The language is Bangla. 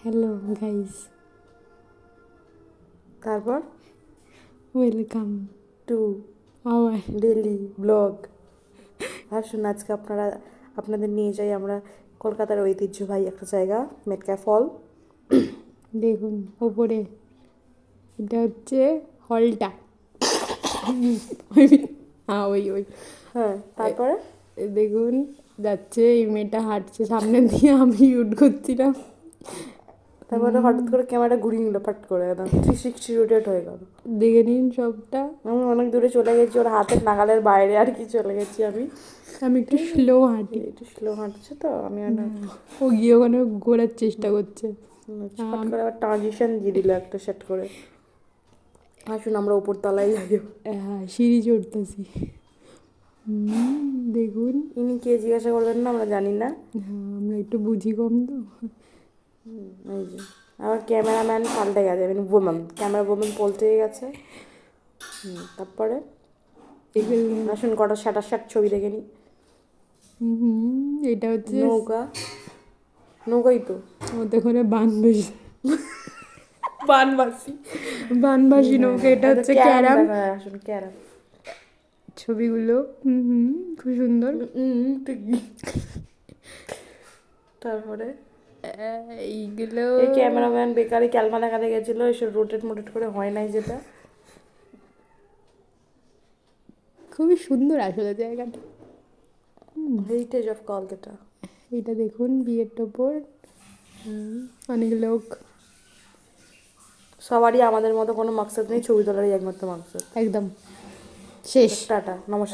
হ্যালো গাইস, তারপর welcome to our daily blog. আসুন আজকে আপনাদের নিয়ে যাই আমরা কলকাতার ঐতিহ্যবাহী একটা জায়গা, মেটকা ফল। দেখুন ওপরে এটা হচ্ছে হলটা। হ্যাঁ ওই ওই হ্যাঁ, তারপরে দেখুন যাচ্ছে, এই মেয়েটা হাঁটছে সামনে দিয়ে, আমি শুট করছিলাম। তারপরে হঠাৎ করে ক্যামেরা ঘুরিয়ে নিল ফাট করে, একদম 360 রোটেট হয়ে গেল। দেখে নিন সবটা। আমি অনেক দূরে চলে গেছি, ওর হাতের নাগালের বাইরে আর কি চলে গেছি আমি। আমি একটু স্লো হাঁটি। একটু স্লো হাঁটছে তো আমি ও গিয়ে ওখানে ঘোরার চেষ্টা করছে। ফাট করে আবার ট্রানজিশন দিয়ে দিল একটা সেট করে। আসুন আমরা উপর তলায় যাই। হ্যাঁ, সিঁড়ি চড়তেছি। দেখুন। ইনি কে জিজ্ঞাসা করবেন না, আমরা জানি না। হ্যাঁ, আমরা একটু বুঝি কম তো। এই যে আবার ক্যামেরাম্যান পাল্টে গেছে, মানে বোমান, ক্যামেরা বোমান পাল্টে গেছে। তারপরে আসুন কটা শাট ছবি দেখে নি। এটা হচ্ছে নৌকা, নৌকাই তো ওদের করে বানবাসী বানবাসী বানবাসী নৌকা। এটা হচ্ছে ক্যারাম। আসুন ক্যারাম ছবিগুলো খুব সুন্দর। তারপরে এইগুলো এই ক্যামেরাম্যান বেকারি ক্যালমা দেখাতে গেছিলো, এসব রোটেট মোটেট করে হয় নাই যেটা। খুবই সুন্দর আসলে জায়গাটা। Heritage of Kolkata. এটা দেখুন বিয়ের টোপর, অনেক লোক। সবারই আমাদের মতো কোনো মাকসাদ নেই, ছবি তোলারই একমাত্র মাকসাদ। একদম শেষ। টাটা, নমস্কার।